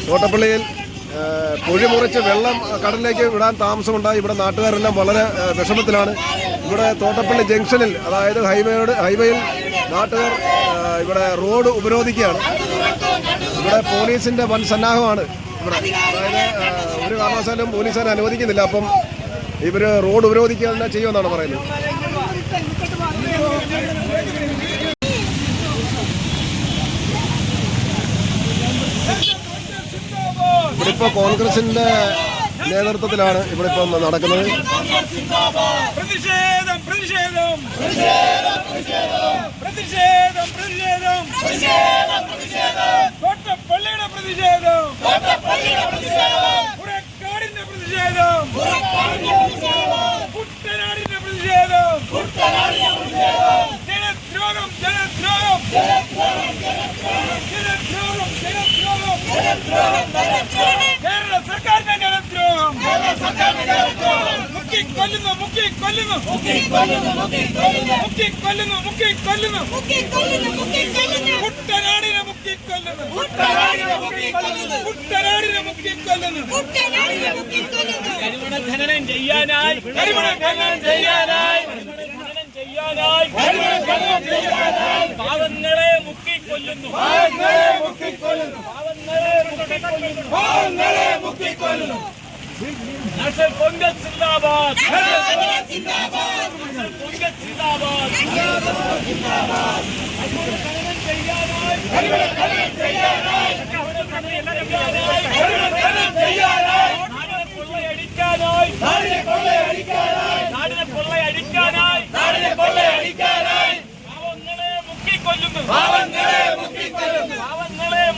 തോട്ടപ്പള്ളിയിൽ കുഴി മുറിച്ച് വെള്ളം കടലിലേക്ക് വിടാൻ താമസമുണ്ടായി. ഇവിടെ നാട്ടുകാരെല്ലാം വളരെ വിഷമത്തിലാണ്. ഇവിടെ തോട്ടപ്പള്ളി ജംഗ്ഷനിൽ, അതായത് ഹൈവേയിൽ നാട്ടുകാർ ഇവിടെ റോഡ് ഉപരോധിക്കുകയാണ്. ഇവിടെ പോലീസിന്റെ വൻ സന്നാഹമാണ് ഇവിടെ. അതായത് ഒരു കാരണവശാലും പോലീസുകാരെ അനുവദിക്കുന്നില്ല. അപ്പം ഇവർ റോഡ് ഉപരോധിക്കുക തന്നെ ചെയ്യുമെന്നാണ് പറയുന്നത്. ഇവിടെ ഇപ്പോൾ കോൺഗ്രസിന്റെ നേതൃത്വത്തിലാണ് ഇവിടെ ഇപ്പം നടക്കുന്നത്. കേരള സർക്കാരിന്റെ ജനദ്രോഹം കുട്ടനാടിനെ ഖനനം ചെയ്യാനായി പാവങ്ങളെ മുക്കിക്കൊല്ലുന്നു. നാഷണൽ കോൺഗ്രസ് സിന്ദാബാദ്. കോൺഗ്രസ് സിന്ദാബാദ്. നാടിനെ കൊള്ളയടിക്കാനായി പാവങ്ങളെ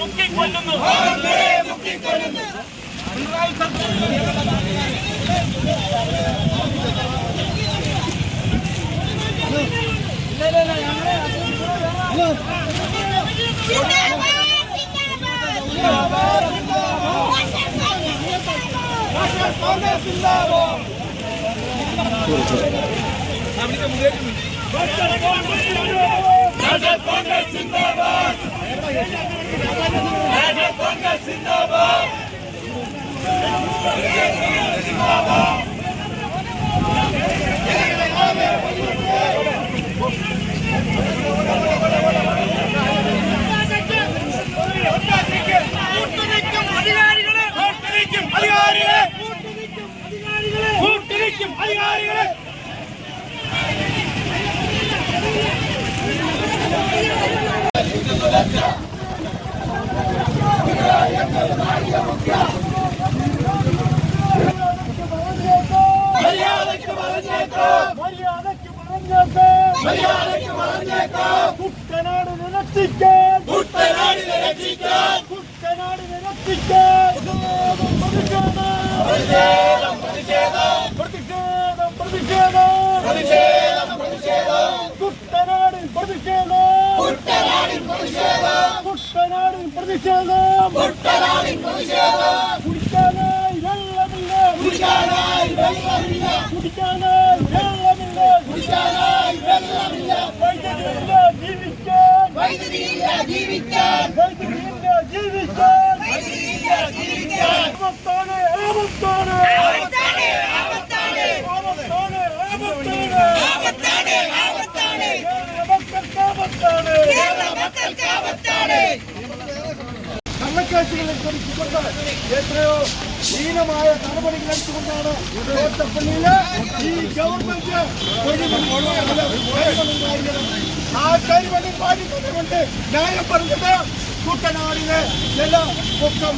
മുക്കിക്കൊല്ലുന്നു. പിണറായി സർക്കാർ കുട്ടനാടിനെ രക്ഷിക്കാൻ കള്ളക്കേസുകളെ കുറിച്ചുകൊണ്ട് എത്രയോ ഹീനമായ നടപടികൾ എടുത്തുകൊണ്ടാണ് തോട്ടപ്പള്ളിയില് ഈ ഗവൺമെന്റ് ആ കരിമണി പാടിക്കൊണ്ട് ന്യായം പറഞ്ഞത് കുട്ടനാടിന് വെള്ളപ്പൊക്കം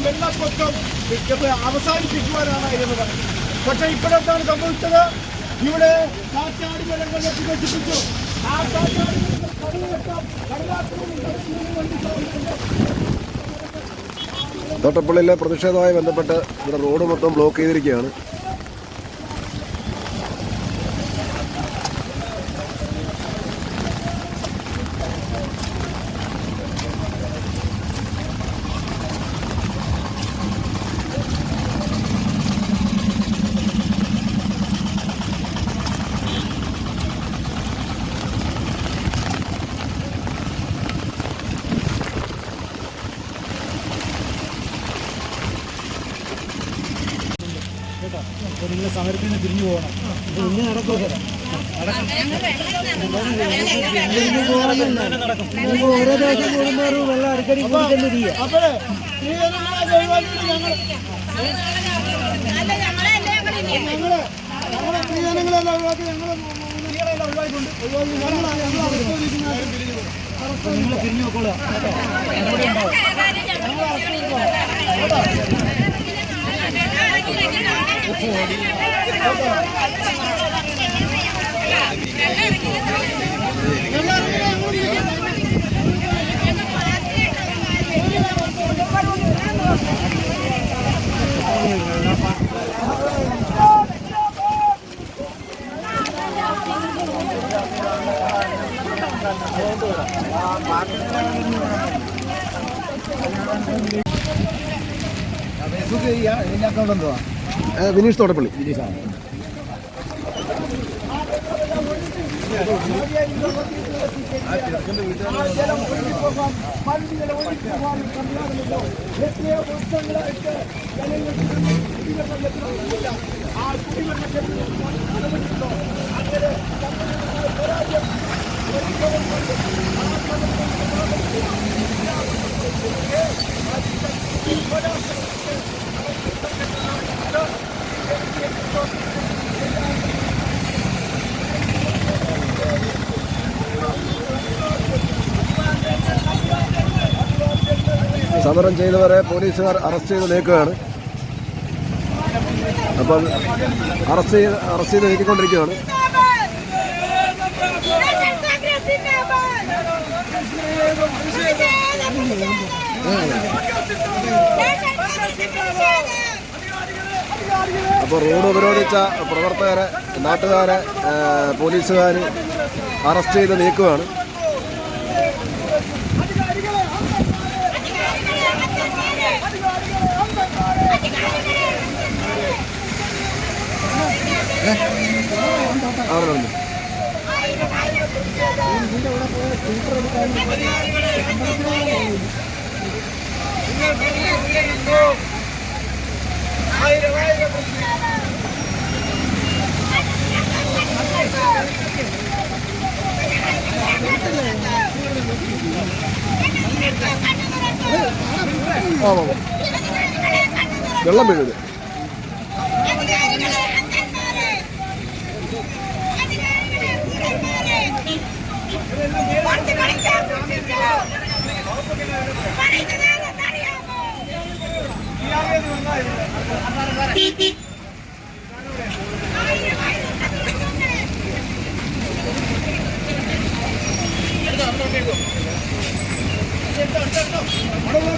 അവസാനിപ്പിക്കുവാനാണ് എന്നത്. പക്ഷെ ഇപ്പോഴെന്താണ് സംഭവിച്ചത്? ഇവിടെ കാറ്റാടി മരങ്ങൾ നശിപ്പിച്ചു. ആ കാറ്റാടി തോട്ടപ്പള്ളിയിലെ പ്രതിഷേധവുമായി ബന്ധപ്പെട്ട് ഇവിടെ റോഡ് മൊത്തം ബ്ലോക്ക് ചെയ്തിരിക്കുകയാണ്. അപ്പോൾ നിങ്ങൾ സമരത്തിൽ നിന്ന് തിരിഞ്ഞു പോകണം. ഇത് ഇന്ന് നടക്കും സാർ. ഓരോ ദിവസം കൂടുമ്പോഴും വെള്ളം അടിക്കടി കൂടിക്കൊണ്ടിരിക്കുക. അപ്പോൾ ഞങ്ങളെ സ്ത്രീജനങ്ങളെല്ലാം ഒഴിവാക്കി ഞങ്ങളെല്ലാം ഒഴിവാക്കിക്കൊണ്ട് നിങ്ങൾ തിരിഞ്ഞു നോക്കുക. ഇതിൻ്റെ അക്കൗണ്ട് എന്തുവാ? വിനീഷ് തോട്ടപ്പള്ളി. സമരം ചെയ്തവരെ പോലീസുകാർ അറസ്റ്റ് ചെയ്ത് നീക്കുകയാണ്. അപ്പം അറസ്റ്റ് ചെയ്ത് നീക്കിക്കൊണ്ടിരിക്കുകയാണ്. അപ്പോൾ റോഡ് ഉപരോധിച്ച പ്രവർത്തകരെ, നാട്ടുകാരെ പോലീസുകാർ അറസ്റ്റ് ചെയ്ത് നീക്കുകയാണ്. ആണല്ലോ വെള്ളം വീഴുന്നത്. അവിടെ